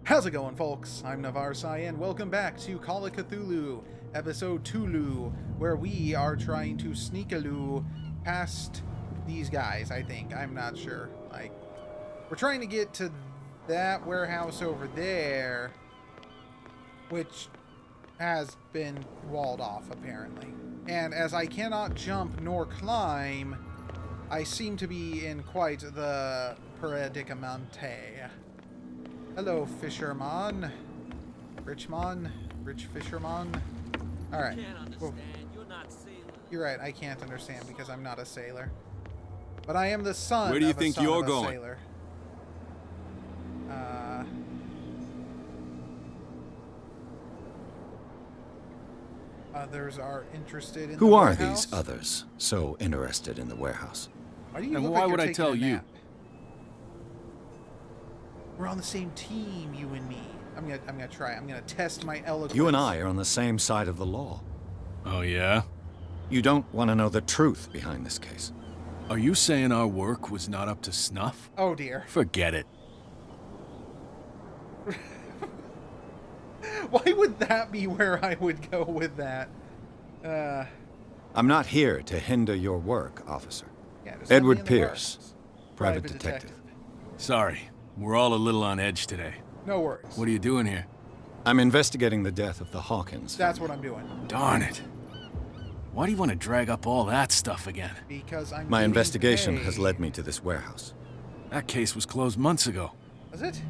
How's it going, folks? I'm Navarsai, and welcome back to Call of Cthulhu, episode Tulu, where we are trying to sneak-a-loo past these guys, I think. I'm not sure. We're trying to get to that warehouse over there, which has been walled off, apparently. And as I cannot jump nor climb, I seem to be in quite the predicamente. Hello, fisherman. Rich fisherman. Alright. You're right, I can't understand because I'm not a sailor. But I am the son Where do you of a think son you're of a going? sailor. Others are interested in Who the are warehouse. these others so interested in the warehouse? Why do you And look why like would you're I taking tell a you? nap? We're on the same team, you and me. I'm gonna try. I'm gonna test my eloquence. You and I are on the same side of the law. Oh, yeah? You don't want to know the truth behind this case. Are you saying our work was not up to snuff? Oh dear. Forget it. Why would that be where I would go with that? I'm not here to hinder your work, officer. Yeah, just let me Edward in the Pierce, warehouse. private detective. Sorry, we're all a little on edge today. No worries. What are you doing here? I'm investigating the death of the Hawkins That's family. what I'm doing. Darn it. Why do you want to drag up all that stuff again? Because I'm My getting investigation paid. has led me to this warehouse. That case was closed months ago. Was it?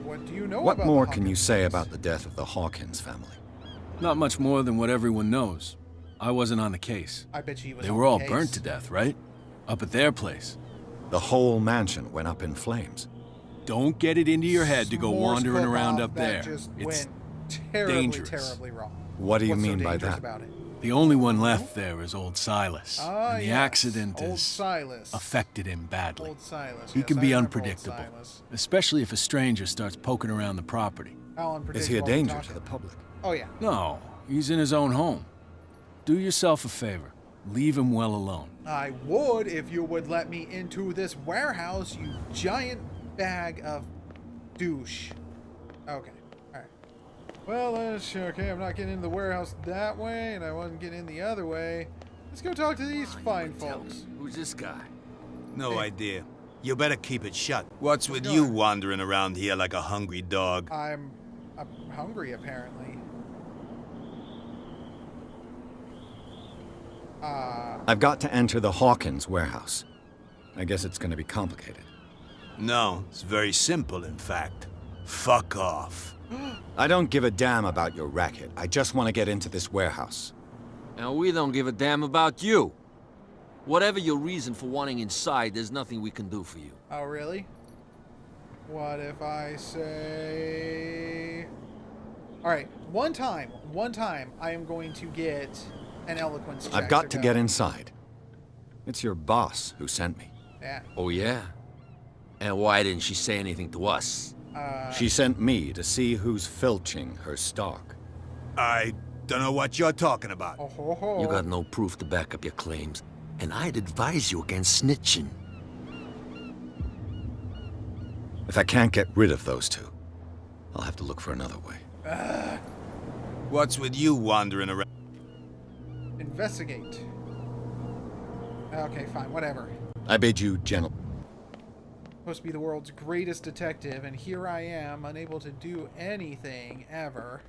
What do you know What about more the can you Hawkins say case? about the death of the Hawkins family? Not much more than what everyone knows. I wasn't on the case. I bet you was They on were the all case. burnt to death, right? Up at their place. The whole mansion went up in flames. Don't get it into your head to go S'mores wandering around cook-off up that there. Just It's went terribly, dangerous. terribly wrong. What do you What's so mean by dangerous that? about it? the only one left there is old Silas. Ah, and the yes. accident Old has Silas. affected him badly. Old Silas. He yes, can I be remember old unpredictable, Silas. especially if a stranger starts poking around the property. How Is he a unpredictable are we danger talking? to the public? Oh yeah. No, he's in his own home. Do yourself a favor. Leave him well alone. I would if you would let me into this warehouse, you giant bag of douche. Okay. Alright. Well, that's okay. I'm not getting into the warehouse that way, and I wasn't getting in the other way. Let's go talk to these fine folks. Who's this guy? No Hey. idea. You better keep it shut. What's with going you on? wandering around here like a hungry dog? I'm hungry, apparently. I've got to enter the Hawkins warehouse. I guess it's going to be complicated. No, it's very simple, in fact. Fuck off. I don't give a damn about your racket. I just want to get into this warehouse. And we don't give a damn about you. Whatever your reason for wanting inside, there's nothing we can do for you. Oh, really? What if I say... Alright, one time, I am going to get an eloquence check. I've got to go. get inside. It's your boss who sent me. Yeah. Oh, yeah? And why didn't she say anything to us? She sent me to see who's filching her stock. I don't know what you're talking about. Oh, ho, ho. You got no proof to back up your claims, and I'd advise you against snitching. If I can't get rid of those two, I'll have to look for another way. What's with you wandering around? Investigate. Okay, fine, whatever. I bid you gentle. Supposed to be the world's greatest detective, and here I am, unable to do anything ever.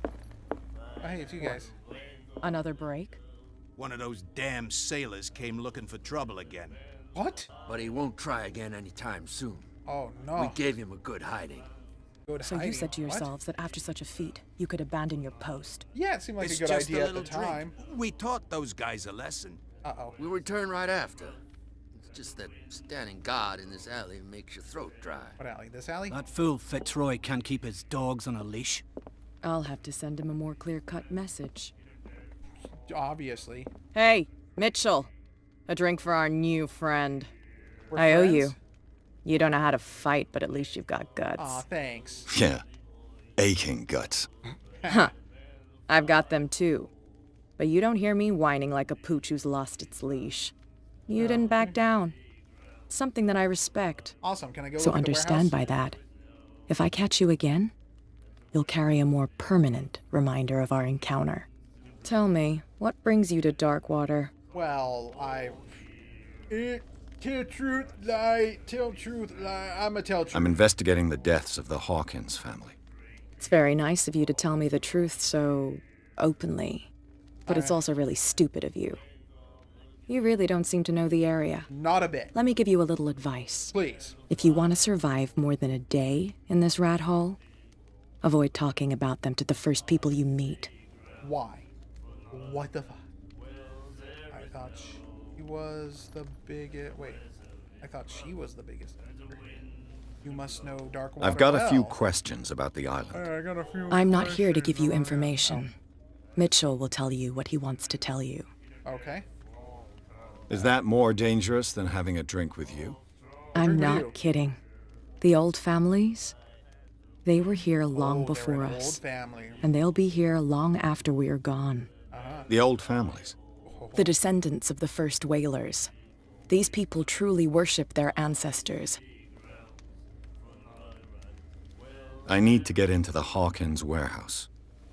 Oh, hey, it's you guys. Another break? One of those damn sailors came looking for trouble again. What? But he won't try again anytime soon. Oh, no. We gave him a good hiding. Good So you hiding. said to What? yourselves that after such a feat, you could abandon your post. Yeah, it seemed like It's a good just idea a at the little drink. time. We taught those guys a lesson. Uh-oh. We'll return right after. It's just that standing guard in this alley makes your throat dry. What alley? This alley? That fool Fitzroy can't keep his dogs on a leash. I'll have to send him a more clear-cut message. Obviously. Hey, Mitchell! A drink for our new friend. We're I owe friends? you. You don't know how to fight, but at least you've got guts. Aw, thanks. Yeah. Aching guts. Huh. I've got them too. But you don't hear me whining like a pooch who's lost its leash. You didn't back down. something that I respect. Awesome. Can I go So look at the understand warehouse? by that, if I catch you again, you'll carry a more permanent reminder of our encounter. Tell me, what brings you to Darkwater? Well, tell truth, lie, tell truth, lie. I'm a tell truth. I'm investigating the deaths of the Hawkins family. It's very nice of you to tell me the truth so openly, but it's also really stupid of you. You really don't seem to know the area. Not a bit. Let me give you a little advice. Please. If you want to survive more than a day in this rat hole, avoid talking about them to the first people you meet. Why? What the fuck? I thought she was the biggest. Wait. I thought she was the biggest. You must know Darkwater. I've got a few well. questions about the island. I got a few I'm not here to give you questions. information. Mitchell will tell you what he wants to tell you. Okay. Is that more dangerous than having a drink with you? I'm Drink with you. not kidding. The old families, they were here long Oh, they're before an us. Old family. And they'll be here long after we are gone. The old families. The descendants of the first whalers. These people truly worship their ancestors. I need to get into the Hawkins warehouse.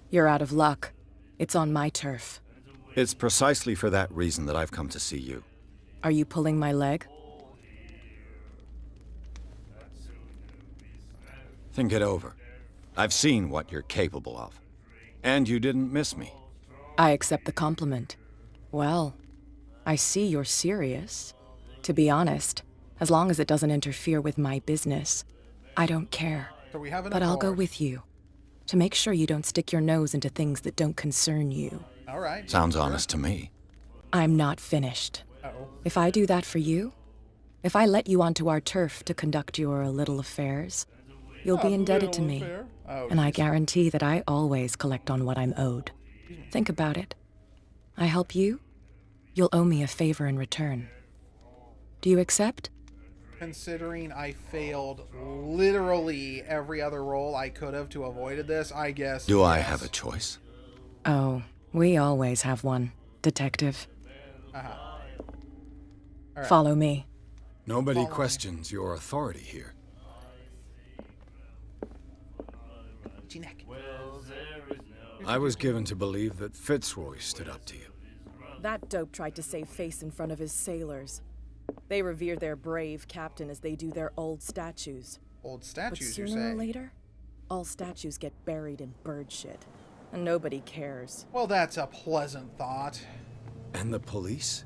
You're out of luck. It's on my turf. It's precisely for that reason that I've come to see you. Are you pulling my leg? Think it over. I've seen what you're capable of. And you didn't miss me. I accept the compliment. Well, I see you're serious. To be honest, as long as it doesn't interfere with my business, I don't care. So we have an But I'll go accord. with you, to make sure you don't stick your nose into things that don't concern you. All right. Sounds Sure. honest to me. I'm not finished. Uh-oh. If I do that for you, if I let you onto our turf to conduct your little affairs, you'll be indebted to me. Oh, And I guarantee that I always collect on what I'm owed. Think about it. I help you, you'll owe me a favor in return. Do you accept? considering I failed literally every other roll I could have to avoided this, I guess. Do I yes. have a choice? Oh, we always have one, Detective. Uh-huh. All right. Follow me. Nobody Follow me. questions your authority here. G-neck. I was given to believe that Fitzroy stood up to you. That dope tried to save face in front of his sailors. They revere their brave captain as they do their old statues. Old But statues, you sooner say? or later, all statues get buried in bird shit. And nobody cares. Well, that's a pleasant thought. And the police?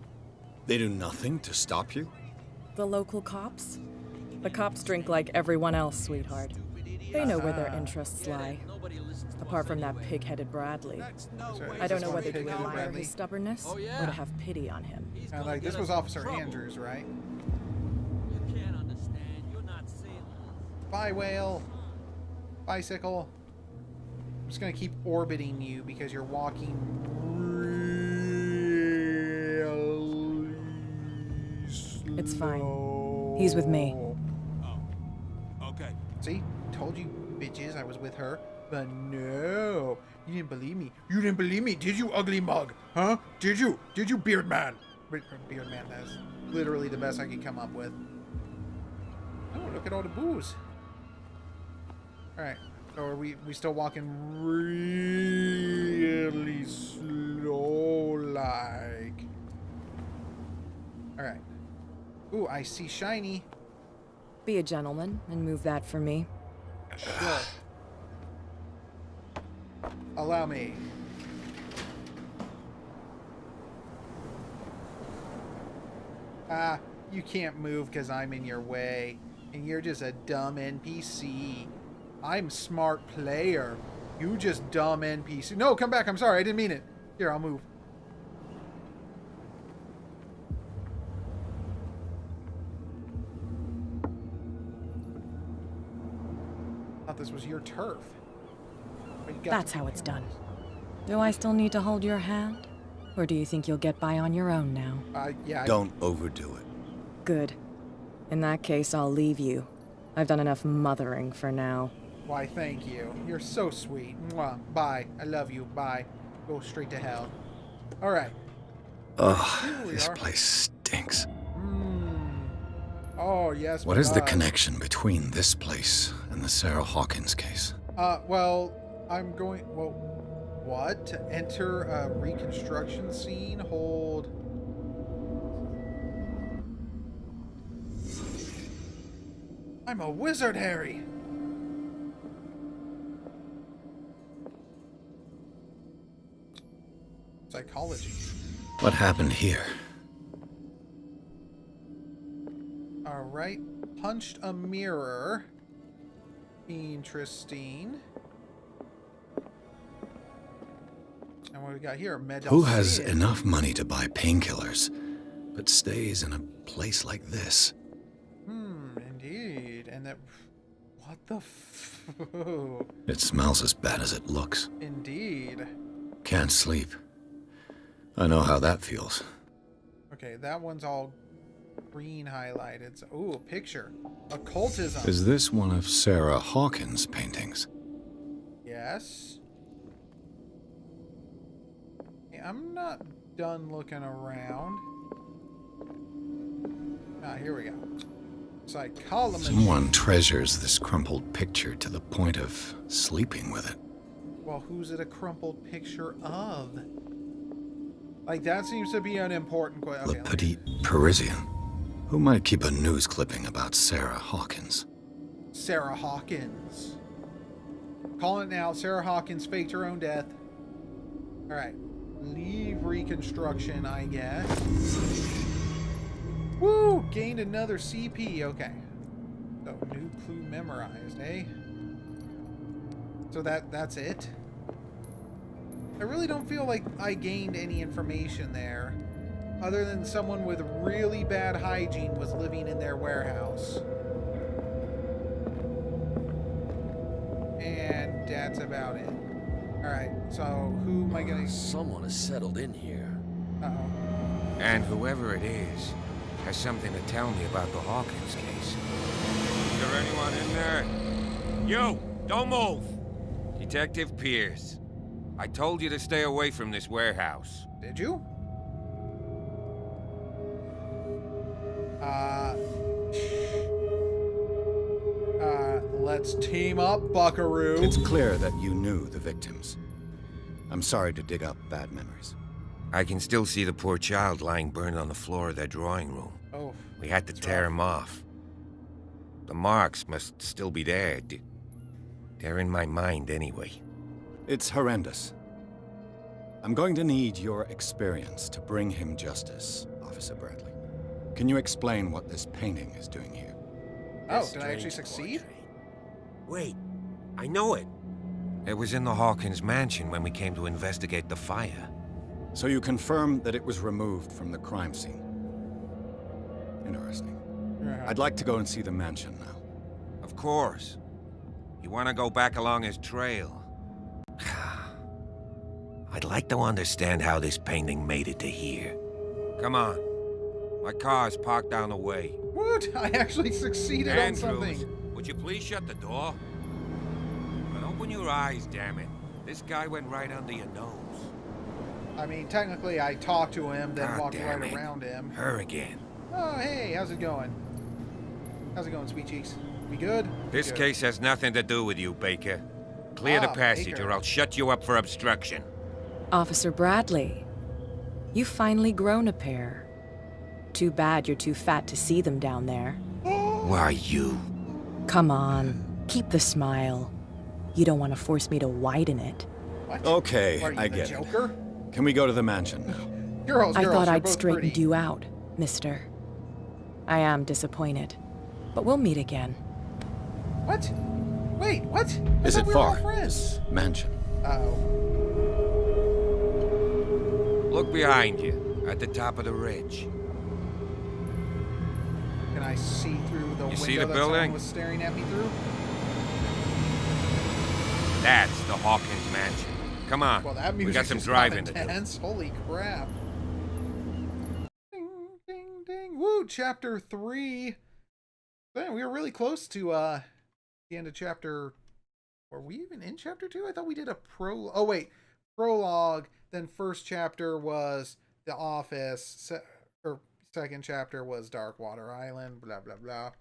They do nothing to stop you? The local cops? The cops drink like everyone else, sweetheart. They know where their interests lie. Apart from that pig-headed Bradley. Sorry, I is don't this know one whether to pig-headed admire Bradley? his stubbornness Oh, yeah. or to have pity on him. Like, this was Officer Andrews, right? You can't understand. You're not sailors. Bye, whale. Bicycle. I'm just gonna keep orbiting you because you're walking really slow. It's fine. He's with me. Okay. See? Told you, bitches, I was with her. But no. You didn't believe me. You didn't believe me, did you, ugly mug? Huh? Did you? Did you, beard man? Beard man, that's literally the best I could come up with. Oh, look at all the booze. Alright. So are we still walking really slow like? Alright. Ooh, I see shiny. Be a gentleman and move that for me. Sure. Allow me. Ah, you can't move because I'm in your way. And you're just a dumb NPC. I'm smart player. You just dumb NPC. No, come back. I'm sorry. I didn't mean it. Here, I'll move. Thought this was your turf. But you got That's some how it's cameras. done. Do I still need to hold your hand? Or do you think you'll get by on your own now? Yeah. Don't overdo it. Good. In that case, I'll leave you. I've done enough mothering for now. Why, thank you. You're so sweet. Mwah. Bye. I love you. Bye. Go straight to hell. All right. Ugh, Here we this are. place stinks. Oh, yes. What my is the God. connection between this place and the Sarah Hawkins case? Well, I'm going... Well, what? Enter a reconstruction scene? Hold... I'm a wizard, Harry! Psychology. What happened here? Alright. Punched a mirror. Interesting. And what do we got here? Who has enough money to buy painkillers, but stays in a place like this? Indeed. And that... What the f... It smells as bad as it looks. Indeed. Can't sleep. I know how that feels. Okay, that one's all green highlighted. So, ooh, a picture. Occultism. Is this one of Sarah Hawkins' paintings? Yes. Hey, I'm not done looking around. Ah, here we go. Psychology. Someone treasures this crumpled picture to the point of sleeping with it. Well, who's it a crumpled picture of? Like, that seems to be an important question. Le Petit Parisian. Who might keep a news clipping about Sarah Hawkins? Sarah Hawkins. Calling it now. Sarah Hawkins faked her own death. Alright. Leave reconstruction, I guess. Woo! Gained another CP. Okay. So, new clue memorized, eh? So that's it? I really don't feel like I gained any information there, other than someone with really bad hygiene was living in their warehouse. And that's about it. Alright, so who am I gonna... Someone has settled in here. Uh-oh. And whoever it is has something to tell me about the Hawkins case. Is there anyone in there? You! Don't move! Detective Pierce. I told you to stay away from this warehouse. Did you? Let's team up, buckaroo. It's clear that you knew the victims. I'm sorry to dig up bad memories. I can still see the poor child lying burned on the floor of their drawing room. Oh, We had to tear him off. The marks must still be there. They're in my mind anyway. It's horrendous. I'm going to need your experience to bring him justice, Officer Bradley. Can you explain what this painting is doing here? Oh, did I actually succeed? Wait, I know it. It was in the Hawkins mansion when we came to investigate the fire. So you confirm that it was removed from the crime scene. Interesting. I'd like to go and see the mansion now. Of course. You want to go back along his trail? I'd like to understand how this painting made it to here. Come on. My car's parked down the way. What? I actually succeeded on something. Would you please shut the door? But open your eyes, damn it. This guy went right under your nose. I mean, technically, I talked to him, then God walked damn right it. around him. Her again. Oh, hey, how's it going? How's it going, sweet cheeks? We good? This Good. case has nothing to do with you, Baker. Clear the passage Baker. or I'll shut you up for obstruction. Officer Bradley, you've finally grown a pair. Too bad you're too fat to see them down there. Why you? Come on, keep the smile. You don't want to force me to widen it. What? Okay, What, are you I the get Joker? it. Can we go to the mansion now? Girls, I girls, thought you're I'd both straightened pretty. you out, mister. I am disappointed, but we'll meet again. What? Wait, what? I Is thought it we were all far? friends. Mansion. Uh-oh. Look behind you, at the top of the ridge. Can I see through the window see the that building? someone was staring at me through? That's the Hawkins mansion. Come on, Well, that we music got some is driving to do. intense. Holy crap. Ding, ding, ding. Woo, chapter 3. Man, we were really close to the end of chapter... Were we even in chapter 2? I thought we did a Oh, wait. Prologue. Then first chapter was The Office. Or Second chapter was Darkwater Island, blah, blah, blah.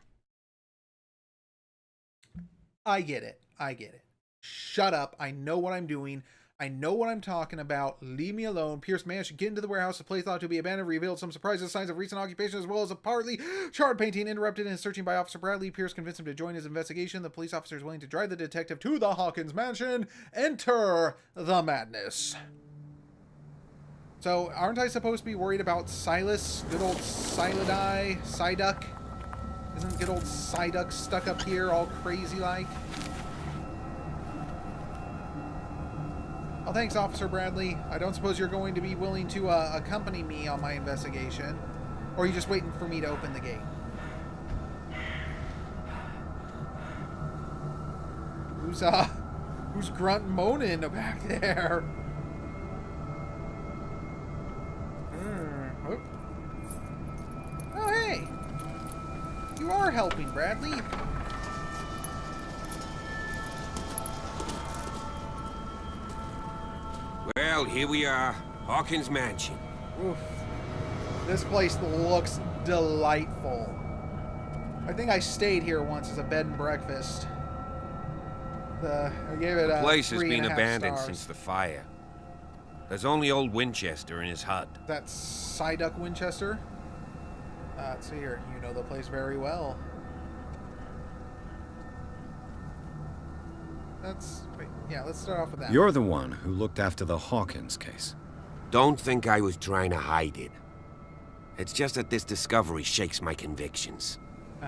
I get it. I get it. Shut up. I know what I'm doing. I know what I'm talking about. Leave me alone. Pierce managed to get into the warehouse. The place thought to be abandoned revealed some surprising signs of recent occupation, as well as a partly charred painting. Interrupted in his searching by Officer Bradley, Pierce convinced him to join his investigation. The police officer is willing to drive the detective to the Hawkins mansion. Enter the madness. So, aren't I supposed to be worried about Silas? Good old Psyduck? Isn't good old Psyduck stuck up here all crazy like? Oh, thanks, Officer Bradley. I don't suppose you're going to be willing to accompany me on my investigation. Or are you just waiting for me to open the gate? Who's grunt moaning back there? Oh, hey! You are helping, Bradley. Well, here we are. Hawkins Mansion. Oof. This place looks delightful. I think I stayed here once as a bed and breakfast. I gave it The a place has 3.5 been abandoned stars. since the fire. There's only old Winchester in his hut. That's Psyduck Winchester. Let's see here. You know the place very well. Let's start off with that. You're the one who looked after the Hawkins case. Don't think I was trying to hide it. It's just that this discovery shakes my convictions.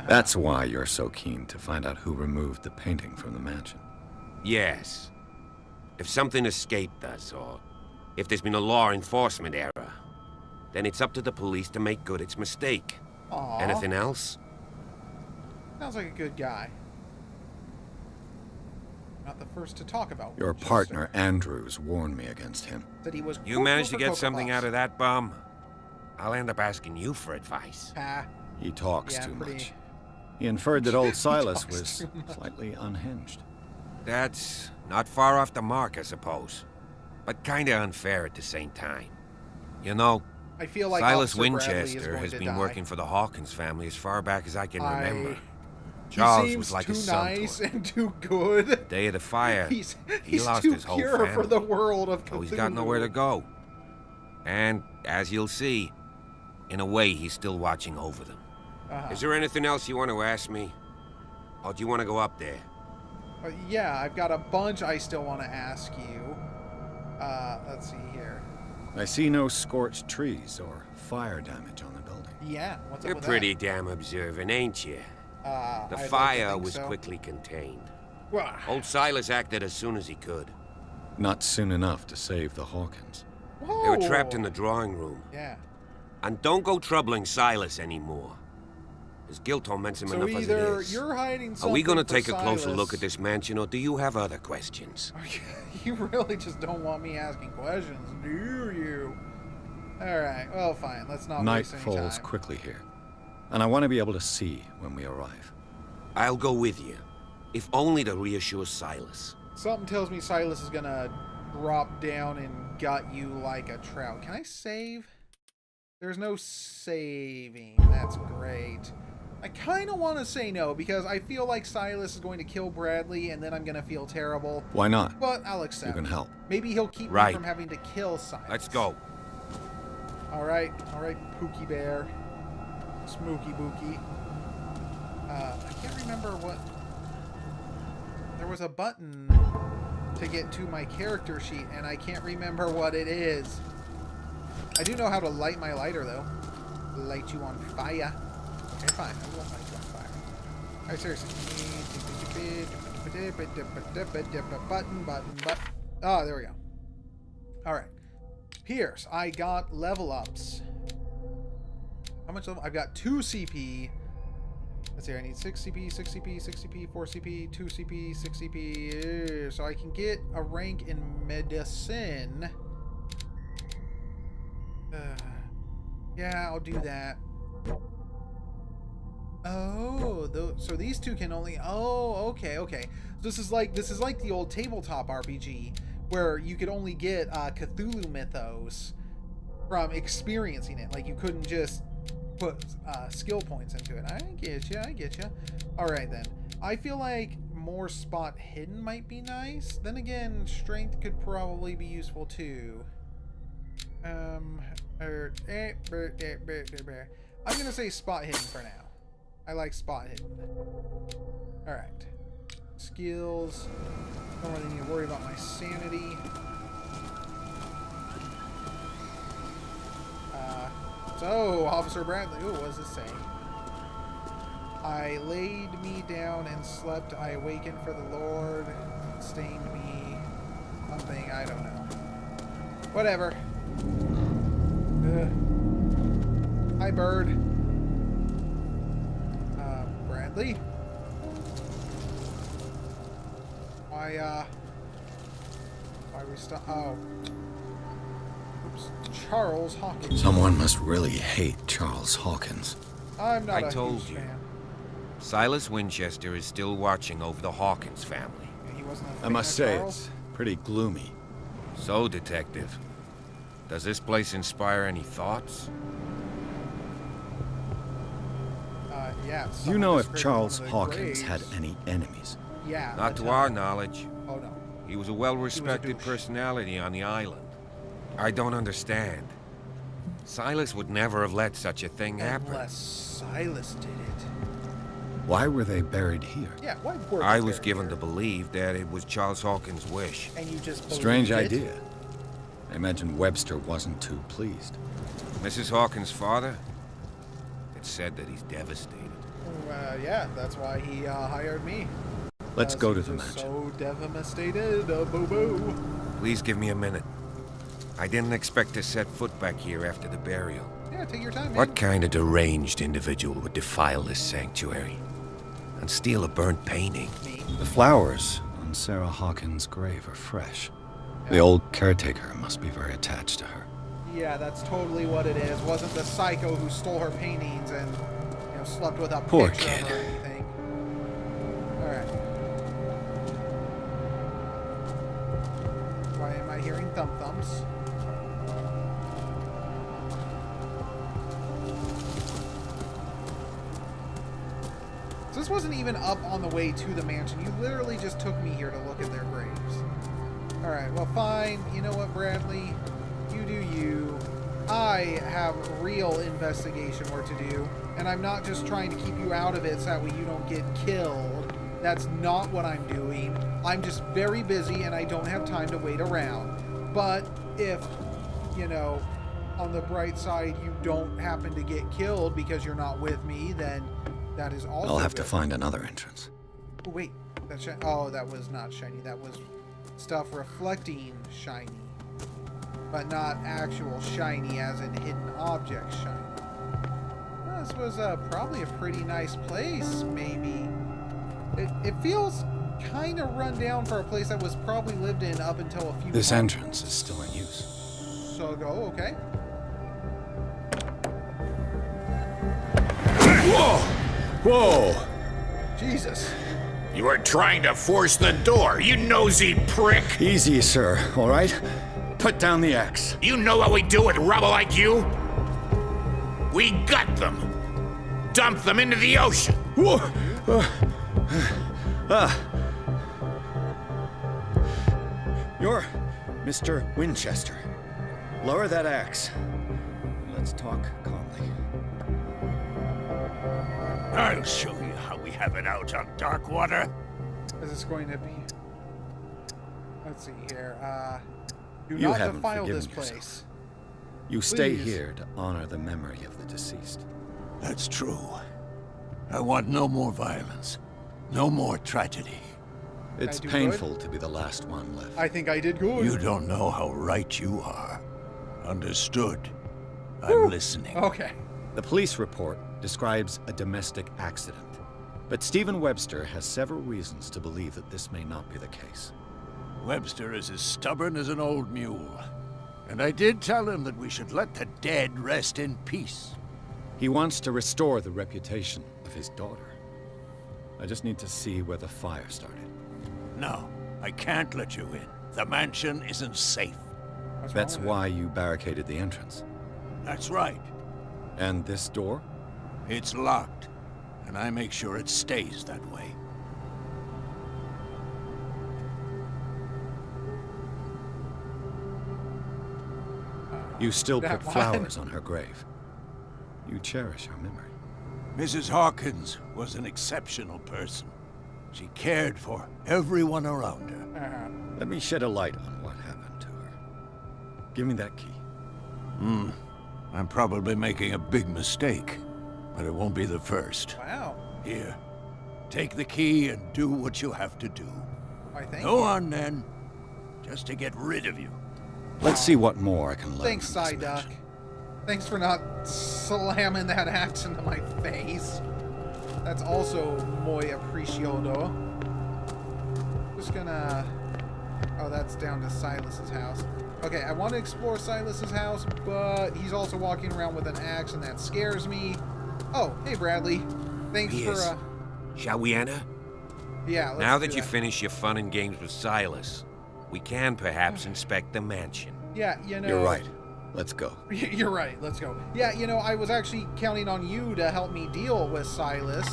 That's why you're so keen to find out who removed the painting from the mansion. Yes. If something escaped us, or if there's been a law enforcement error, then it's up to the police to make good its mistake. Aww. Anything else? Sounds like a good guy. Not the first to talk about Your Winchester. partner, Andrews, warned me against him. Said he was You managed to get something out of that bum? I'll end up asking you for advice. He talks Yeah, too pretty- much. He inferred that old Silas talks was too much. slightly unhinged. That's not far off the mark, I suppose. But kinda unfair at the same time. You know, I feel like Silas Officer Bradley is Winchester going has to been die. working for the Hawkins family as far back as I can remember. He Charles seems was like too his son nice to him. and too good. The day of the fire, He's he lost too his whole pure family. for the world of Cthulhu. So he's got nowhere to go. And, as you'll see, in a way, he's still watching over them. Is there anything else you want to ask me? Or do you want to go up there? Yeah, I've got a bunch I still want to ask you. Let's see here. I see no scorched trees or fire damage on the building. Yeah, what's You're up with pretty damn observant, ain't you? that? The I'd like to fire think was so. quickly contained. Well, Old Silas acted as soon as he could. Not soon enough to save the Hawkins. They were trapped in the drawing room. Yeah. And don't go troubling Silas anymore. His guilt torments him So enough as it either is. you're hiding Are something we gonna for take a closer Silas- look at this mansion, or do you have other questions? You really just don't want me asking questions, do you? Alright, well fine, let's not Night waste any falls time. quickly here, and I want to be able to see when we arrive. I'll go with you, if only to reassure Silas. Something tells me Silas is gonna drop down and gut you like a trout. Can I save? There's no saving. That's great. I kind of want to say no, because I feel like Silas is going to kill Bradley, and then I'm going to feel terrible. Why not? But I'll accept. You can help. Maybe he'll keep me Right. from having to kill Silas. Let's go. Alright, Pookie Bear. Smooky Bookie. I can't remember what... There was a button to get to my character sheet, and I can't remember what it is. I do know how to light my lighter, though. Light you on fire. Okay, fine. I won't light you on fire. Alright, seriously. Button. Oh, there we go. Alright. Pierce, I got level ups. How much level? I've got 2 CP. Let's see, I need 6 CP, 6 CP, 6 CP, 4 CP, 2 CP, 6 CP. So I can get a rank in medicine. Yeah, I'll do that. Oh, so these two can only... Oh, okay. This is like the old tabletop RPG where you could only get Cthulhu mythos from experiencing it. Like, you couldn't just put skill points into it. I get you. All right then. I feel like more spot hidden might be nice. Then again, strength could probably be useful too. I'm gonna say spot hidden for now. I like spot hidden. All right. Skills. Don't really need to worry about my sanity. So, Officer Bradley, ooh, what does this say? I laid me down and slept. I awakened for the Lord. Stained me. Something, I don't know. Whatever. Hi, bird. Bradley? Why we stop? Oh. Oops. Charles Hawkins. Someone must really hate Charles Hawkins. I'm not I a told huge you. fan. Silas Winchester is still watching over the Hawkins family. He wasn't a I fan must of say, Charles? it's pretty gloomy. So, Detective, does this place inspire any thoughts? Yeah. Do you know someone if described Charles one of the Hawkins had graves. any enemies? Yeah. Not the to our town. knowledge. Oh no. He was a well-respected douche. personality on the island. I don't understand. Silas would never have let such a thing happen. Unless Silas did it. Why were they buried here? Yeah. Why were I they was there? given to believe that it was Charles Hawkins' wish. And you just Strange believed it? idea. I imagine Webster wasn't too pleased. Mrs. Hawkins' father? It's said that he's devastated. Yeah. That's why he hired me. Let's go to He the was mansion. So devastated. Boo boo. Please give me a minute. I didn't expect to set foot back here after the burial. Yeah. Take your time, man. What kind of deranged individual would defile this sanctuary and steal a burnt painting? Me. The flowers on Sarah Hawkins' grave are fresh. The old caretaker must be very attached to her. Yeah, that's totally what it is. Wasn't the psycho who stole her paintings and, you know, slept with a Poor picture kid. of her or anything. Alright. Why am I hearing thumps? So this wasn't even up on the way to the mansion. You literally just took me here to look at their graves. Alright, well fine. You know what, Bradley? You do you. I have real investigation work to do, and I'm not just trying to keep you out of it so that way you don't get killed. That's not what I'm doing. I'm just very busy and I don't have time to wait around. But if, you know, on the bright side, you don't happen to get killed because you're not with me, then that is also I'll have to good. find another entrance. Oh, wait. That's oh, that was not shiny. That was stuff reflecting shiny. But not actual shiny as in hidden object shiny. Well, this was probably a pretty nice place, maybe. It feels kind of run down for a place that was probably lived in up until a few This months. entrance is still in use. So go, okay. Whoa! Whoa! Jesus. You were trying to force the door, you nosy prick! Easy, sir, all right? Put down the axe. You know what we do with rubble like you? We gut them. Dump them into the ocean. Whoa! You're Mr. Winchester. Lower that axe. Let's talk calmly. I'll show you how we have it out on dark water. Is this going to be... Let's see here. Do You not haven't defile this forgiven place. yourself. You stay Please. here to honor the memory of the deceased. That's true. I want no more violence. No more tragedy. It's do painful to be the last one left. I think I did good. You don't know how right you are. Understood. I'm listening. Okay. The police report describes a domestic accident, but Stephen Webster has several reasons to believe that this may not be the case. Webster is as stubborn as an old mule. And I did tell him that we should let the dead rest in peace. He wants to restore the reputation of his daughter. I just need to see where the fire started. No, I can't let you in. The mansion isn't safe. What's wrong That's with it? why you barricaded the entrance. That's right. And this door? It's locked, and I make sure it stays that way. You still That put one. flowers on her grave. You cherish her memory. Mrs. Hawkins was an exceptional person. She cared for everyone around her. Let me shed a light on what happened to her. Give me that key. I'm probably making a big mistake, but it won't be the first. Wow. Here, take the key and do what you have to do. I think. Go on, then. Just to get rid of you. Let's see what more I can learn. Thanks, from this Psyduck. mansion. Thanks for not slamming that axe into my face. That's also muy appreciado. Just gonna... Oh, that's down to Silas's house. Okay, I want to explore Silas's house, but he's also walking around with an axe, and that scares me. Oh, hey, Bradley. Thanks Pierce, for, shall we enter? Yeah, let's Now do that you finish your fun and games with Silas, we can perhaps inspect the mansion. Yeah, you know... You're right. Let's go. You're right. Let's go. Yeah, you know, I was actually counting on you to help me deal with Silas.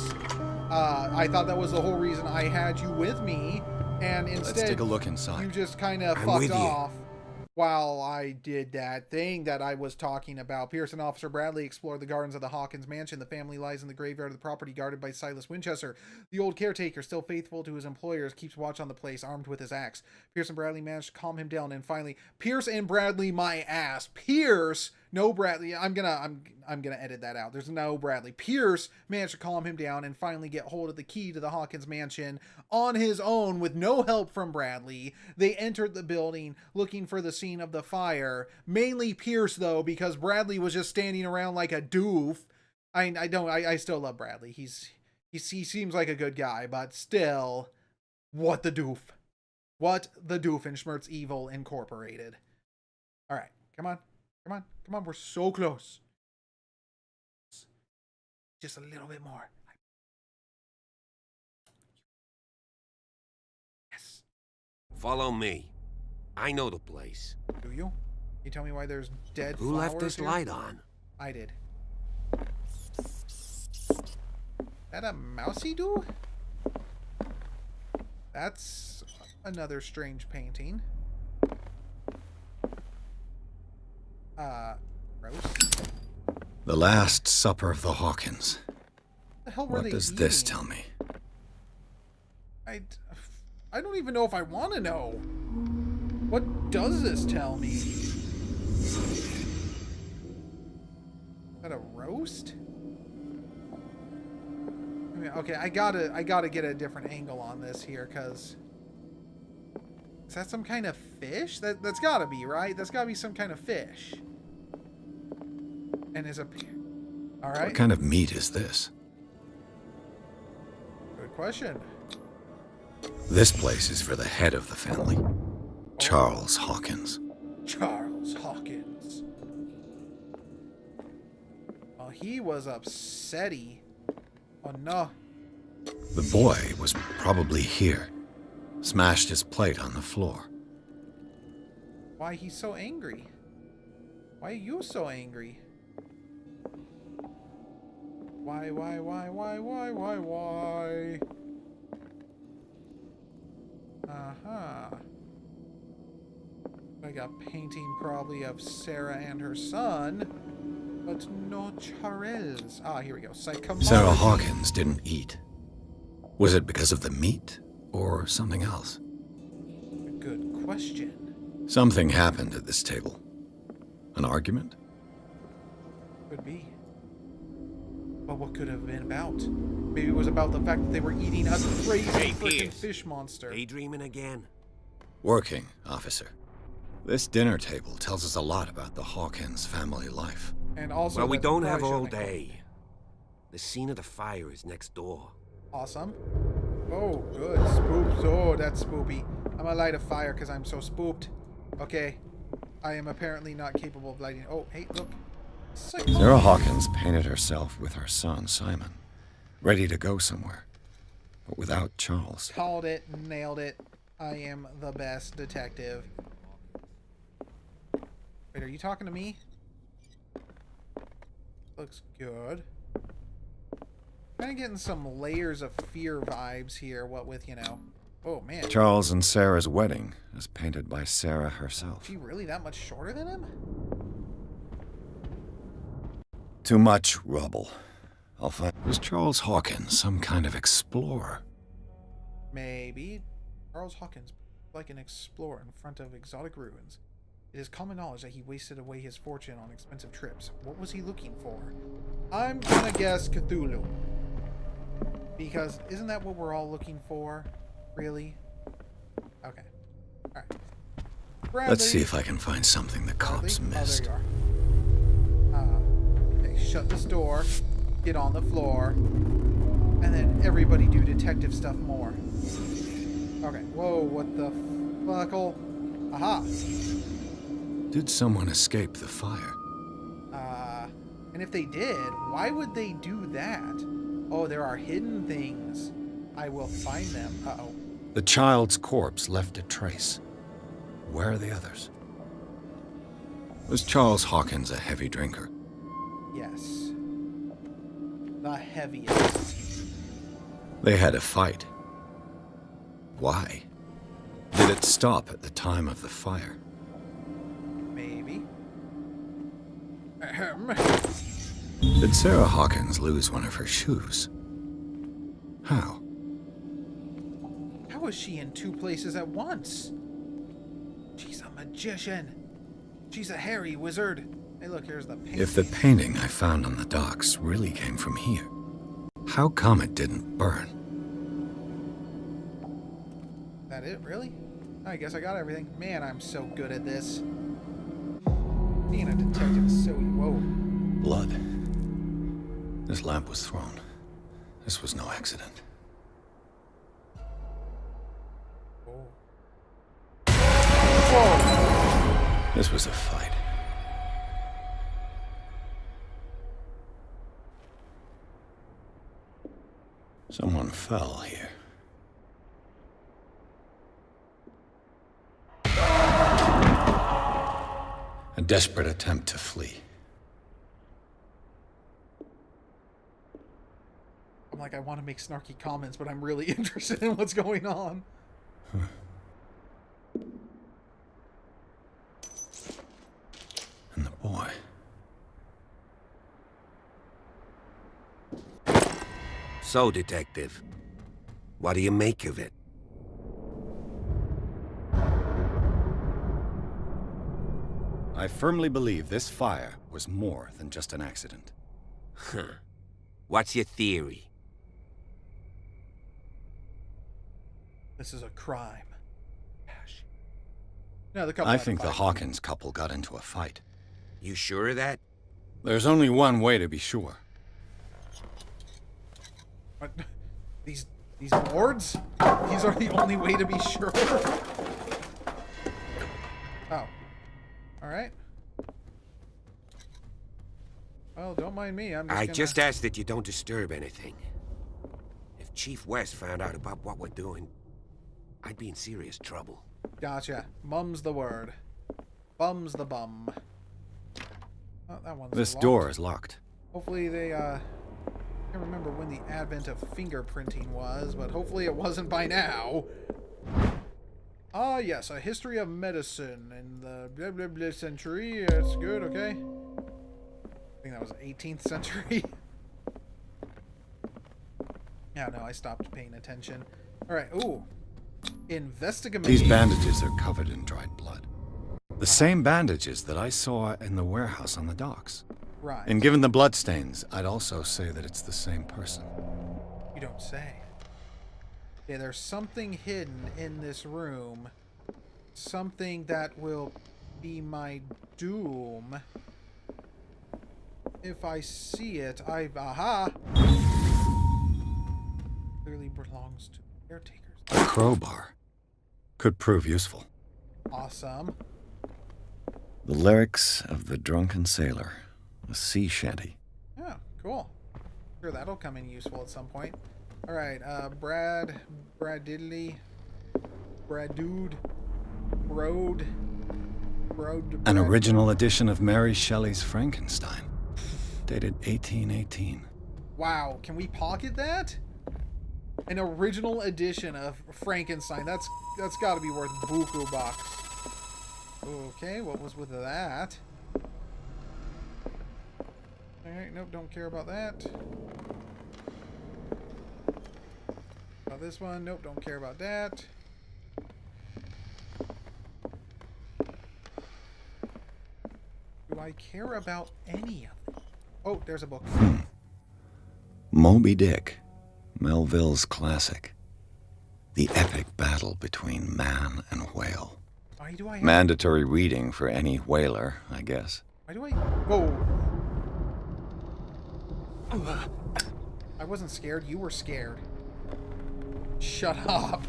I thought that was the whole reason I had you with me, and instead Let's take a look inside. you just kind of I'm fucked with you. off while I did that thing that I was talking about. Pierce and Officer Bradley explored the gardens of the Hawkins mansion. The family lies in the graveyard of the property guarded by Silas Winchester. The old caretaker, still faithful to his employers, keeps watch on the place, armed with his axe. Pierce and Bradley managed to calm him down, and finally, Pierce and Bradley, my ass. Pierce, no Bradley. I'm gonna edit that out. There's no Bradley. Pierce managed to calm him down and finally get hold of the key to the Hawkins mansion on his own with no help from Bradley. They entered the building looking for the scene of the fire. Mainly Pierce, though, because Bradley was just standing around like a doof. I still love Bradley. He seems like a good guy, but still, what the doof? What the doof in Schmertz Evil Incorporated. All right, come on. We're so close. Just a little bit more. Yes. Follow me. I know the place. Do you? Can you tell me why there's dead Who flowers left this here? light on? I did. That a mousy do? That's another strange painting. Gross. The Last Supper of the Hawkins. The hell were What they does this eating? tell me? I don't even know if I want to know. What does this tell me? Is that a roast? I mean, okay, I gotta get a different angle on this here, cause is that some kind of fish? That's gotta be, right? That's gotta be some kind of fish. And is a... Alright. What kind of meat is this? Good question. This place is for the head of the family, Charles Hawkins. Charles Hawkins. Oh, he was upsetty. Oh no. The boy was probably here. Smashed his plate on the floor. Why he's so angry? Why are you so angry? Why? Uh-huh. Like a painting probably of Sarah and her son, but no Charles. Ah, here we go. Psychomology. Sarah Hawkins didn't eat. Was it because of the meat or something else? Good question. Something happened at this table. An argument? Could be. But what could it have been about? Maybe it was about the fact that they were eating a crazy Hey, freaking Pierce. fish monster. Daydreaming again? Working, officer. This dinner table tells us a lot about the Hawkins family life. And also, Well, we that don't probably have all shouldn't have- day. The scene of the fire is next door. Awesome. Oh, good. Spoops. Oh, that's spoopy. I'm gonna light a fire because I'm so spooked. Okay. I am apparently not capable of lighting. Oh, hey, look. Sarah Hawkins painted herself with her son, Simon, ready to go somewhere, but without Charles. Called it. Nailed it. I am the best detective. Wait, are you talking to me? looks good. Kind of getting some layers of fear vibes here, what with, you know... Oh, man. Charles and Sarah's wedding is painted by Sarah herself. Is she really that much shorter than him? Too much rubble. I'll find... Was Charles Hawkins some kind of explorer? Maybe. Charles Hawkins, like an explorer in front of exotic ruins. It is common knowledge that he wasted away his fortune on expensive trips. What was he looking for? I'm gonna guess Cthulhu. Because isn't that what we're all looking for? Really? Okay. Alright. Let's see if I can find something the cops missed. Oh, there you are. Okay, shut this door. Get on the floor. And then everybody do detective stuff more. Okay. Whoa, what the fuckle? Aha! Did someone escape the fire? And if they did, why would they do that? Oh, there are hidden things. I will find them. Uh-oh. The child's corpse left a trace. Where are the others? Was Charles Hawkins a heavy drinker? Yes. The heaviest. They had a fight. Why? Did it stop at the time of the fire? Maybe. Did Sarah Hawkins lose one of her shoes? How? How was she in two places at once? She's a magician. She's a hairy wizard. Hey, look, here's the painting. If the painting I found on the docks really came from here, how come it didn't burn? That it, really? I guess I got everything. Man, I'm so good at this. Being a detective is so... Whoa. Blood. This lamp was thrown. This was no accident. Whoa. This was a fight. Someone fell here. A desperate attempt to flee. I'm like, I want to make snarky comments, but I'm really interested in what's going on. And the boy. So, Detective, what do you make of it? I firmly believe this fire was more than just an accident. Huh. What's your theory? This is a crime. No, the couple I had a think the fight. Hawkins couple got into a fight. You sure of that? There's only one way to be sure. What? These boards? These are the only way to be sure. Oh. Alright. Well, don't mind me. I just ask that you don't disturb anything. If Chief West found out about what we're doing, I'd be in serious trouble. Gotcha. Mum's the word. Bum's the bum. Oh, that one's This locked. door is locked. Hopefully they, I can't remember when the advent of fingerprinting was, but hopefully it wasn't by now. Ah, yes, a history of medicine in the blah blah blah century. It's good, okay? I think that was 18th century. Yeah, no, I stopped paying attention. Alright, ooh. Investigate. These bandages are covered in dried blood. The same bandages that I saw in the warehouse on the docks. Right. And given the bloodstains, I'd also say that it's the same person. You don't say. Yeah, there's something hidden in this room. Something that will be my doom. If I see it, aha! Clearly belongs to caretakers. A crowbar. Could prove useful. Awesome. The lyrics of the drunken sailor. A sea shanty. Yeah, cool. Sure, that'll come in useful at some point. Alright, Brad Diddley, Brad Dude, An original edition of Mary Shelley's Frankenstein. dated 1818. Wow, can we pocket that? An original edition of Frankenstein. That's got to be worth buku bucks. Okay, what was with that? Alright, nope, don't care about that. About this one, nope, don't care about that. Do I care about any of it? Oh, there's a book. Moby Dick, Melville's classic. The epic battle between man and whale. Why do I have... Mandatory reading for any whaler, I guess. Why do I... Whoa. I wasn't scared. You were scared. Shut up.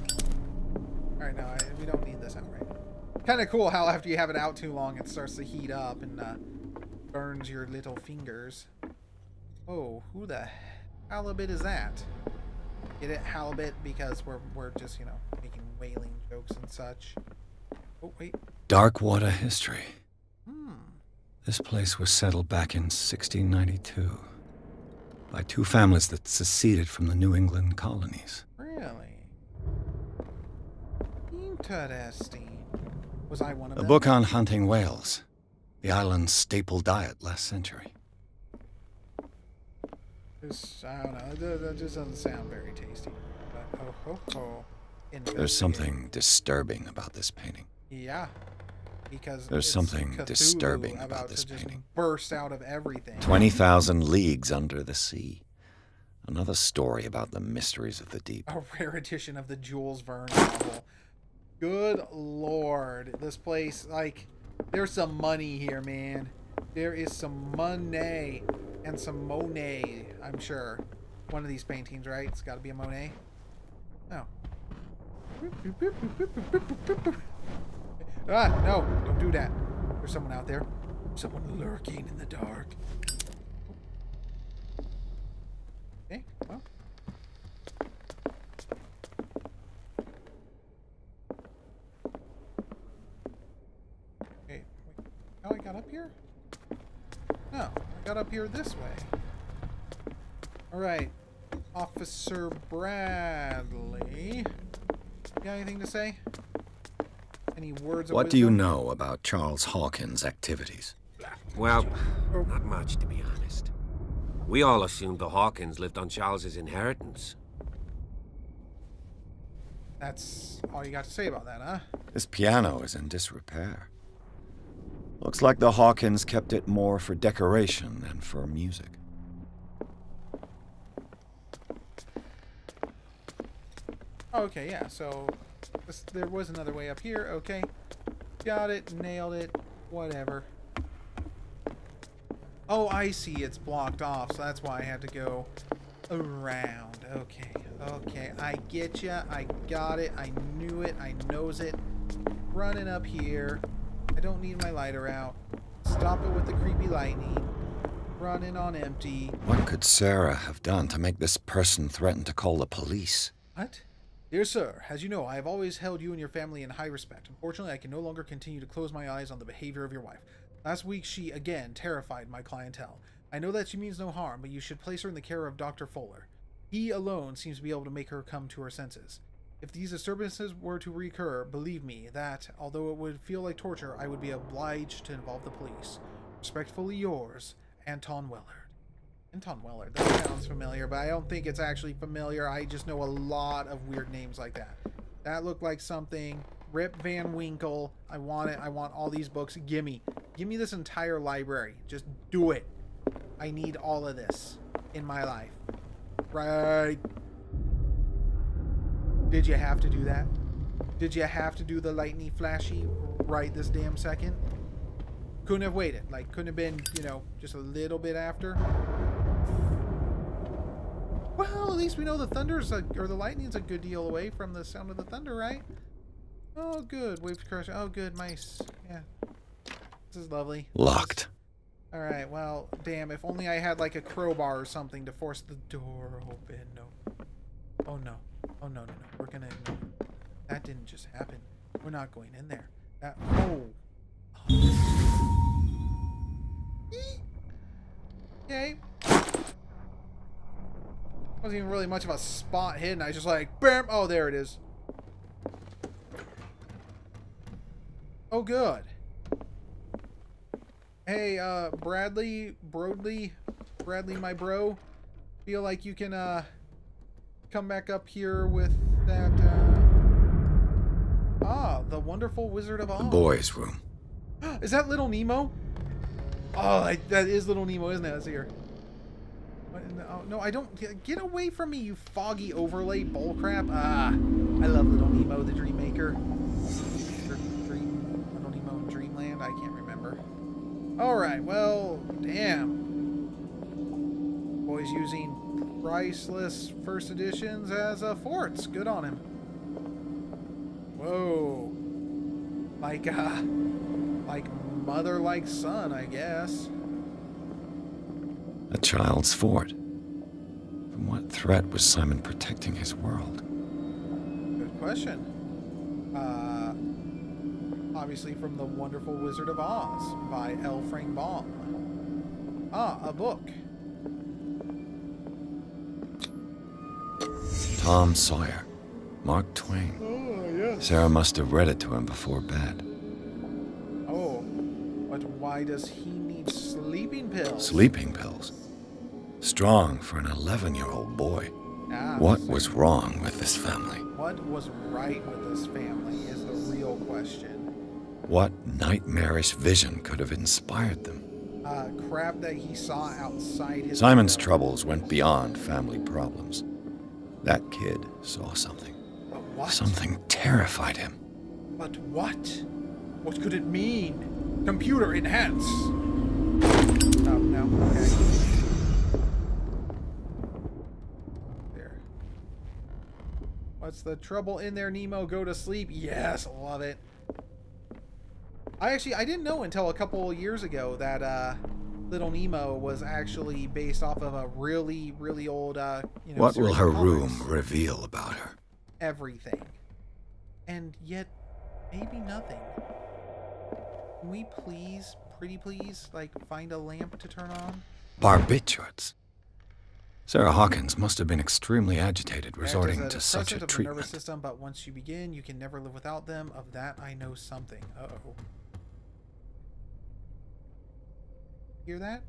Alright, no, we don't need this outright. Kind of cool how after you have it out too long, it starts to heat up and burns your little fingers. Oh, who the halibut is that? Get it, halibut, because we're just, you know, making whaling jokes and such. Oh, wait. Dark water history. This place was settled back in 1692 by two families that seceded from the New England colonies. Really? Interesting. Was I one of them? A book on hunting whales, the island's staple diet last century. I don't know. That just doesn't sound very tasty. But There's something disturbing about this painting. Yeah, because there's something Cthulhu disturbing about this painting. Burst out of everything. 20,000 leagues under the sea. Another story about the mysteries of the deep. A rare edition of the Jules Verne novel. Good lord, this place, like, there's some money here, man. There is some money and some Monet, I'm sure. One of these paintings, right? It's got to be a Monet. No. Ah, no, don't do that. There's someone out there. Someone lurking in the dark. Okay, well. Okay, wait. How I got up here? No, I got up here this way. Alright. Officer Bradley. You got anything to say? Any words of What do you wisdom? know about Charles Hawkins' activities? Well, not much, to be honest. We all assumed the Hawkins lived on Charles's inheritance. That's all you got to say about that, huh? This piano is in disrepair. Looks like the Hawkins kept it more for decoration than for music. Okay, yeah, so there was another way up here. Okay. Got it, nailed it, whatever. Oh, I see, it's blocked off, so that's why I had to go around. Okay, I get ya, I got it, I knew it, I knows it. Running up here. I don't need my lighter out. Stop it with the creepy lightning. Running on empty. What could Sarah have done to make this person threaten to call the police? What? Dear sir, as you know, I have always held you and your family in high respect. Unfortunately, I can no longer continue to close my eyes on the behavior of your wife. Last week, she again terrified my clientele. I know that she means no harm, but you should place her in the care of Dr. Fuller. He alone seems to be able to make her come to her senses. If these disturbances were to recur, believe me that, although it would feel like torture, I would be obliged to involve the police. Respectfully yours, Anton Wellard. Anton Wellard, that sounds familiar, but I don't think it's actually familiar. I just know a lot of weird names like that. That looked like something. Rip Van Winkle. I want it. I want all these books. Gimme this entire library. Just do it. I need all of this in my life. Right. Did you have to do that? Did you have to do the lightning flashy right this damn second? Couldn't have waited. Like, couldn't have been, you know, just a little bit after. Well, at least we know the thunder's or the lightning's a good deal away from the sound of the thunder, right? Oh, good. Waves crushing. Oh, good. Mice. Yeah. This is lovely. Locked. Alright, well, damn. If only I had, like, a crowbar or something to force the door open. No. Oh, no. Oh, no, no, no. We're gonna ignore it. That didn't just happen. We're not going in there. That... Oh. Okay. Wasn't even really much of a spot hidden. I was just like, bam! Oh, there it is. Oh, good. Hey, Bradley, my bro. Feel like you can, come back up here with that, the wonderful Wizard of Oz. The boys' room. Is that Little Nemo? Oh, that is Little Nemo, isn't it? Let's see here. No, I don't. Get away from me, you foggy overlay bullcrap. Ah, I love Little Nemo, the Dream Maker. Little Nemo in Dreamland? I can't remember. Alright, well, damn. Boy's using priceless first editions as forts. Good on him. Whoa. Like mother like son, I guess. A child's fort. From what threat was Simon protecting his world? Good question. Obviously from The Wonderful Wizard of Oz by L. Frank Baum. Ah, a book. Tom Sawyer. Mark Twain. Oh, yes. Sarah must have read it to him before bed. Oh, but why does he need sleeping pills? Sleeping pills? Strong for an 11-year-old boy. Ah, What was wrong with this family? What was right with this family is the real question. What nightmarish vision could have inspired them? Crap that he saw outside his... Simon's troubles went beyond family problems. That kid saw something. But what? Something terrified him. But what? What could it mean? Computer enhance! Oh, no. Okay. There. What's the trouble in there, Nemo? Go to sleep. Yes, love it. I didn't know until a couple years ago that Little Nemo was actually based off of a really, really old, What will series her of room comics. reveal about her? Everything. And yet, maybe nothing. Can we please, pretty please, like, find a lamp to turn on? Barbiturates. Sarah Hawkins must have been extremely agitated resorting Act as to a such a depressant of the treatment. nervous system, but once you begin, you can never live without them. Of that, I know something. Uh-oh. Hear that?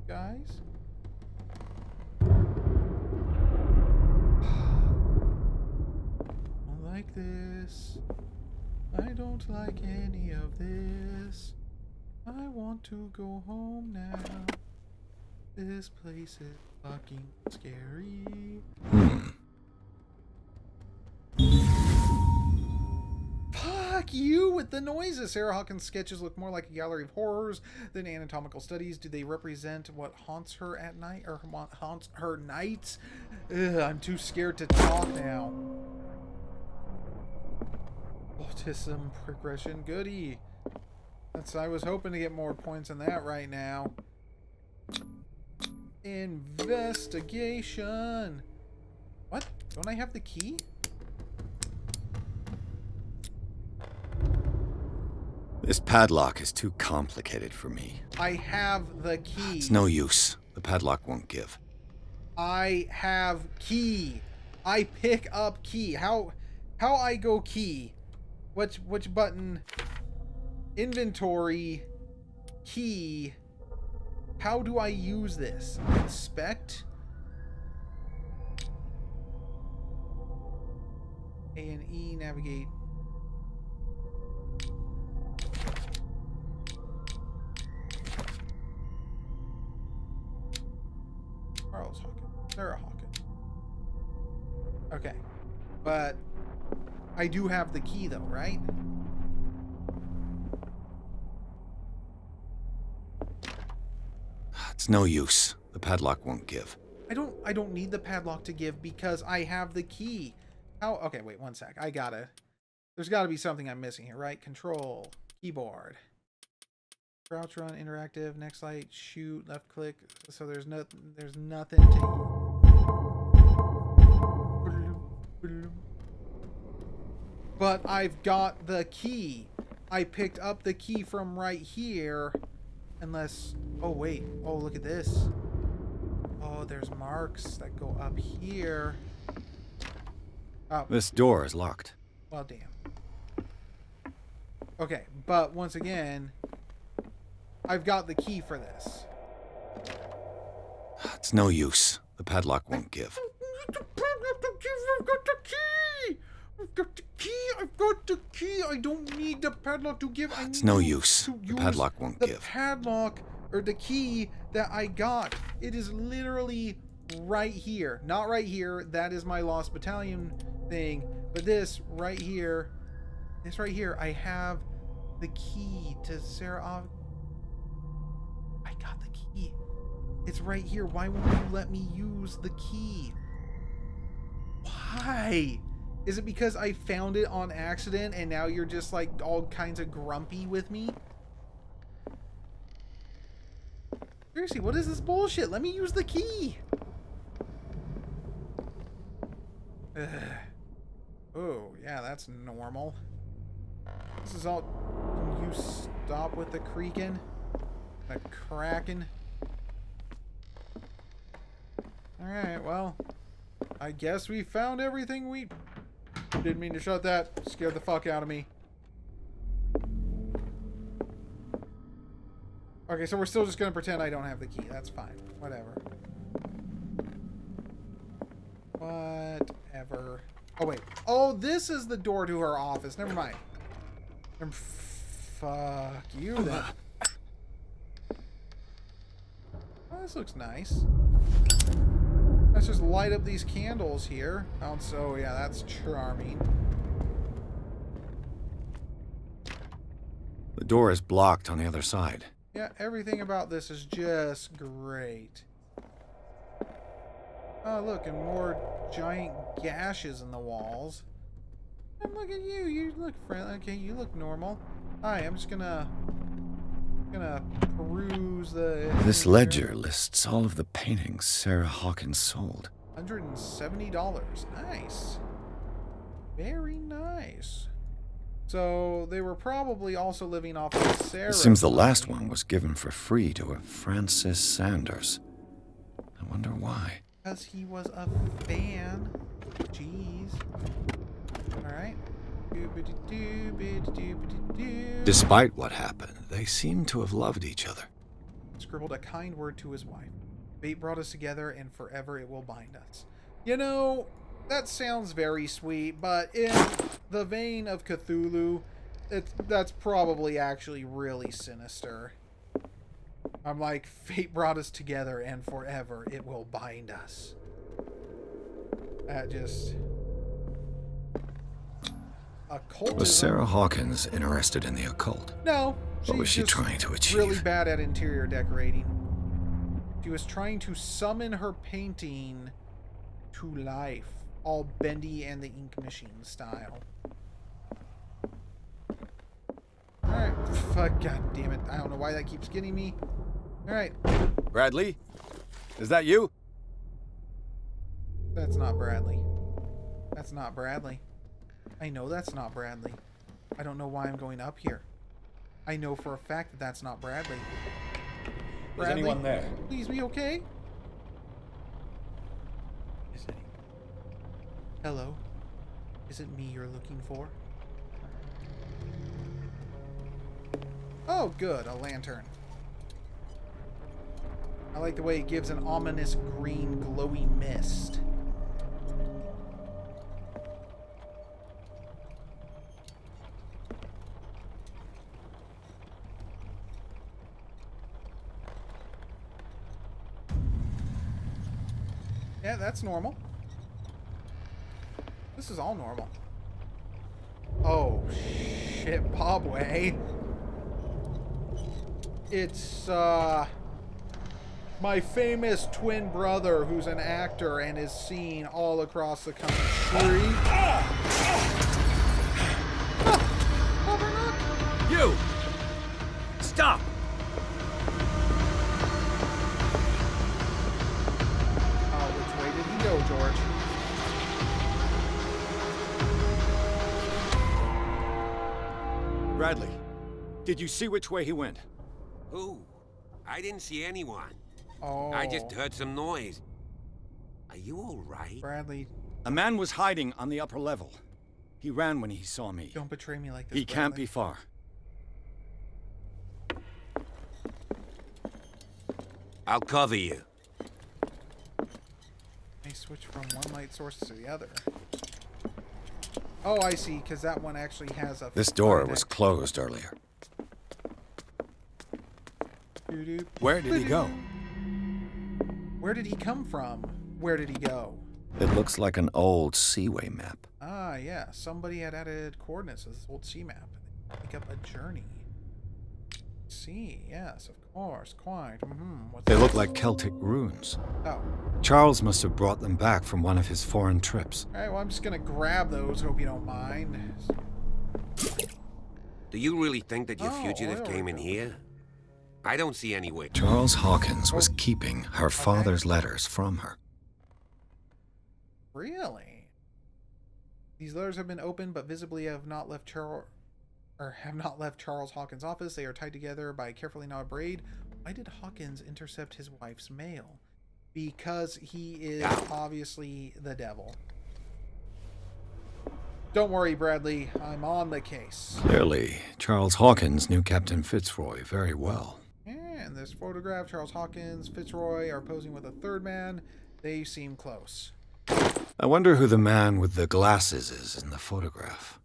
Guys? I don't like this. I don't like any of this. I want to go home now. This place is fucking scary. Fuck you with the noises. Sarah Hawkins' sketches look more like a gallery of horrors than anatomical studies. Do they represent what haunts her at night or haunts her nights? Ugh, I'm too scared to talk now. Autism progression, goody. I was hoping to get more points on that right now. Investigation. What? Don't I have the key? This padlock is too complicated for me. I have the key. It's no use. The padlock won't give. I have key. I pick up key. How I go key? Which button? Inventory. Key. How do I use this? Inspect. A and E, navigate. Charles Hawkins. Sarah Hawkins. Okay. But I do have the key though, right? It's no use. The padlock won't give. I don't need the padlock to give because I have the key. How? Okay, wait one sec. There's gotta be something I'm missing here, right? Control, keyboard. Crouch, run, interactive, next light, shoot, left click. So there's nothing to... But I've got the key. I picked up the key from right here. Unless... Oh, wait. Oh, look at this. Oh, there's marks that go up here. Oh. This door is locked. Well, damn. Okay, but once again, I've got the key for this. It's no use. The padlock won't give. I've got the key! I've got the key! I've got the key! I don't need the padlock to give. It's no use. The padlock won't give. The padlock, or the key that I got. It is literally right here. Not right here. That is my Lost Battalion thing. But this right here, I have the key to Sarah. I got the key. It's right here. Why won't you let me use the key? Why? Is it because I found it on accident and now you're just like all kinds of grumpy with me? Seriously, what is this bullshit? Let me use the key. Ugh. Oh, yeah, that's normal. This is all... Can you stop with the creaking? The cracking? Alright, well... I guess we found everything we... Didn't mean to shut that. Scared the fuck out of me. Okay, so we're still just gonna pretend I don't have the key. That's fine. Whatever. Whatever. Oh, wait. Oh, this is the door to her office. Never mind. Fuck you, then. Oh, this looks nice. Let's just light up these candles here. Oh, so, yeah, that's charming. The door is blocked on the other side. Yeah, everything about this is just great. Oh, look, and more giant gashes in the walls. And look at you. You look friendly. Okay, you look normal. Hi, I'm just gonna peruse the... This ledger lists all of the paintings Sarah Hawkins sold. $170. Nice. Very nice. So they were probably also living off of Sarah. It seems the last one was given for free to a Francis Sanders. I wonder why. Because he was a fan. Jeez. Alright. Despite what happened, they seem to have loved each other. Scribbled a kind word to his wife. Fate brought us together, and forever it will bind us. You know, that sounds very sweet, but in the vein of Cthulhu, that's probably actually really sinister. I'm like, fate brought us together, and forever it will bind us. That just... Occultism. Was Sarah Hawkins interested in the occult? No. What was she trying to achieve? Really bad at interior decorating. She was trying to summon her painting to life. All bendy and the ink machine style. Alright. Fuck, god damn it. I don't know why that keeps getting me. Alright. Bradley? Is that you? That's not Bradley. That's not Bradley. I know that's not Bradley. I don't know why I'm going up here. I know for a fact that that's not Bradley. Bradley, is anyone there? Please be okay. Is it? Hello? Is it me you're looking for? Oh, good. A lantern. I like the way it gives an ominous green glowy mist. Yeah, that's normal. This is all normal. Oh, shit, Bobway. It's, my famous twin brother who's an actor and is seen all across the country. You! Stop! Go, George. Bradley, did you see which way he went? Who? I didn't see anyone. Oh. I just heard some noise. Are you all right? Bradley, A man was hiding on the upper level. He ran when he saw me. don't betray me like this. He can't Bradley. be far. I'll cover you. I switch from one light source to the other. Oh, I see, because that one actually has a... This door was closed earlier. Doo-doo. Where did he go? Where did he come from? Where did he go? It looks like an old Seaway map. Ah, yeah. Somebody had added coordinates to this old sea map. Pick up a journey. See, yes, of course. Quite. What's They that? look like Celtic runes. Oh. Charles must have brought them back from one of his foreign trips. Alright, well, I'm just gonna grab those. Hope you don't mind. Do you really think that your Oh, fugitive there came we in go. here? I don't see any way. Charles Hawkins was Oh. keeping her father's letters from her. Really? These letters have been opened, but visibly have not left Charles Hawkins' office. They are tied together by a carefully knotted braid. Why did Hawkins intercept his wife's mail? Because he is obviously the devil. Don't worry, Bradley. I'm on the case. Clearly, Charles Hawkins knew Captain Fitzroy very well. And this photograph, Charles Hawkins, Fitzroy are posing with a third man. They seem close. I wonder who the man with the glasses is in the photograph.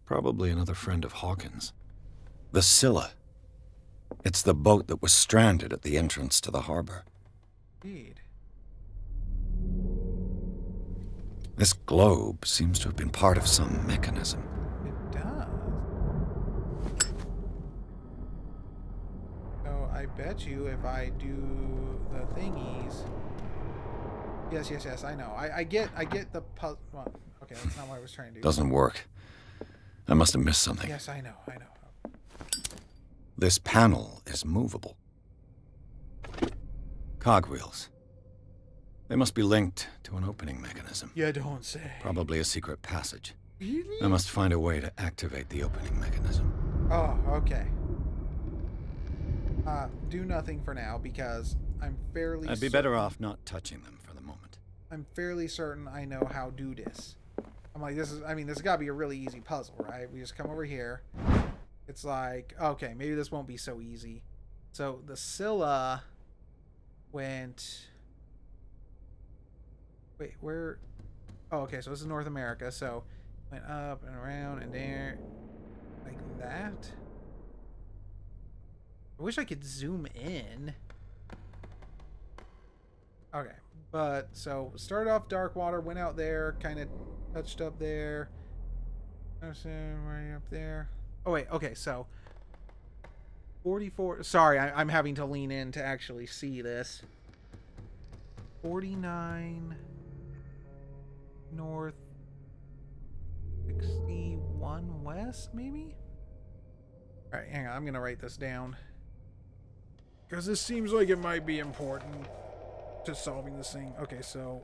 Probably another friend of Hawkins. The Scylla. It's the boat that was stranded at the entrance to the harbor. Indeed. This globe seems to have been part of some mechanism. It does. So I bet you if I do the thingies. Yes, I know. I get the puzzle. Well, okay, that's not what I was trying to do. Doesn't work. I must have missed something. Yes, I know. This panel is movable. Cogwheels. They must be linked to an opening mechanism. You don't say. Probably a secret passage. Really? I must find a way to activate the opening mechanism. Oh, okay. Do nothing for now because I'm fairly I'd be better off not touching them for the moment. I'm fairly certain I know how to do this. I'm like, this has got to be a really easy puzzle, right? We just come over here. It's like, okay, maybe this won't be so easy. So the Scylla went... Wait, where... Oh, okay, so this is North America, so went up and around and there, like that. I wish I could zoom in. Okay, but so started off Darkwater, went out there, kind of touched up there. Right up there. Oh wait, okay, so 44. Sorry, I'm having to lean in to actually see this. 49 north, 61 west, maybe? Alright, hang on, I'm gonna write this down. Because this seems like it might be important to solving this thing. Okay, so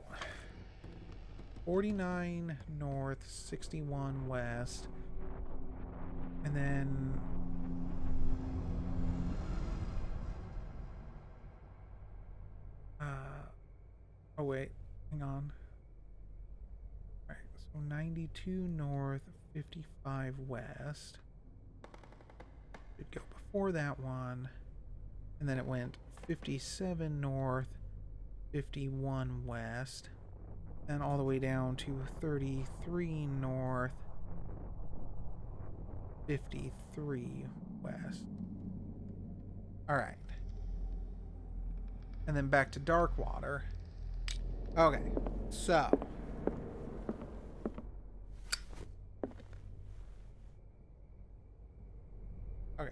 49 north, 61 west. And then oh wait, hang on. Alright, so 92 north, 55 west. It'd go before that one. And then it went 57 north, 51 west. Then all the way down to 33 north, 53 west. Alright. And then back to Darkwater. Okay, so okay.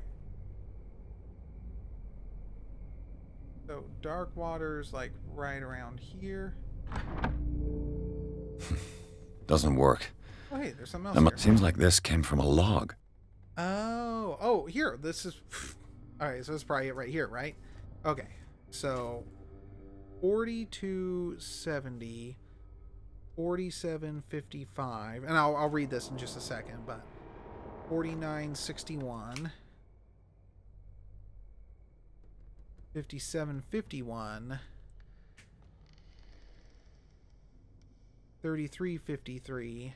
So Darkwater's like right around here. Doesn't work. Oh hey, there's something else here. Seems like this came from a log. Oh, here. This is... Alright, so this is probably it right here, right? Okay, so 4270, 4755, and I'll read this in just a second, but 49.61. 57.51. 33.53.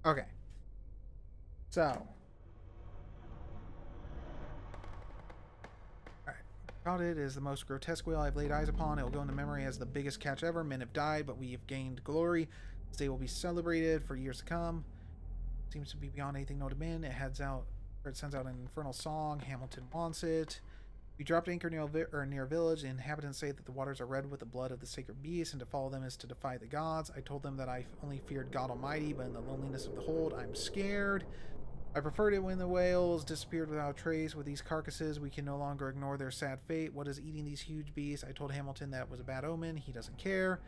Okay. So. Alright. Crowded is the most grotesque whale I've laid eyes upon. It will go into memory as the biggest catch ever. Men have died, but we have gained glory. This day will be celebrated for years to come. Seems to be beyond anything known to men. It sends out an infernal song. Hamilton wants it. We dropped anchor near a village. The inhabitants say that the waters are red with the blood of the sacred beast, and to follow them is to defy the gods. I told them that I only feared God Almighty, but in the loneliness of the hold, I'm scared. I preferred it when the whales disappeared without trace. With these carcasses, we can no longer ignore their sad fate. What is eating these huge beasts? I told Hamilton that was a bad omen. He doesn't care.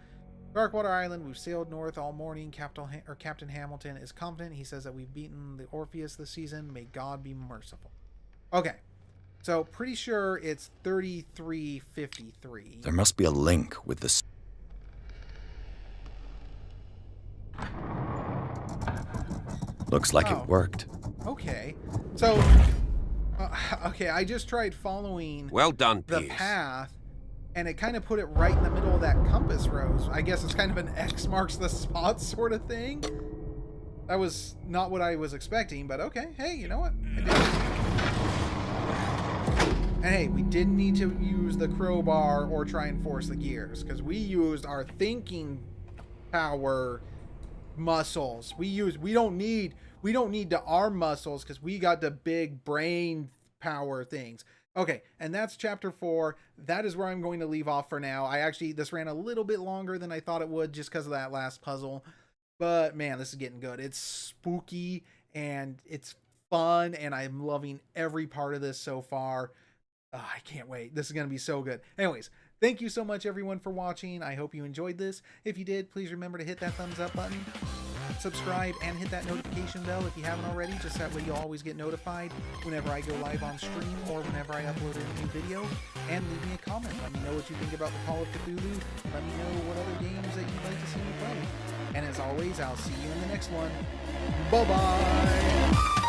Darkwater Island, we've sailed north all morning. Captain Hamilton is confident. He says that we've beaten the Orpheus this season. May God be merciful. Okay. So, pretty sure it's 33.53. There must be a link with this. Looks like it worked. Okay. So, okay, I just tried following Well done, the Pierce. path, and it kind of put it right in the middle of that compass rose. I guess it's kind of an X marks the spot sort of thing. That was not what I was expecting, but okay. Hey, you know what? I did it. And hey, we didn't need to use the crowbar or try and force the gears, because we used our thinking power muscles. We don't need the arm muscles, because we got the big brain power things. Okay, and that's chapter 4. That is where I'm going to leave off for now. This ran a little bit longer than I thought it would, just because of that last puzzle. But man, this is getting good. It's spooky and it's fun, and I'm loving every part of this so far. I can't wait. This is going to be so good. Anyways, thank you so much, everyone, for watching. I hope you enjoyed this. If you did, please remember to hit that thumbs up button, subscribe, and hit that notification bell if you haven't already. Just that way you'll always get notified whenever I go live on stream or whenever I upload a new video. And leave me a comment. Let me know what you think about the Call of Cthulhu. Let me know what other games that you'd like to see me play. And as always, I'll see you in the next one. Bye-bye!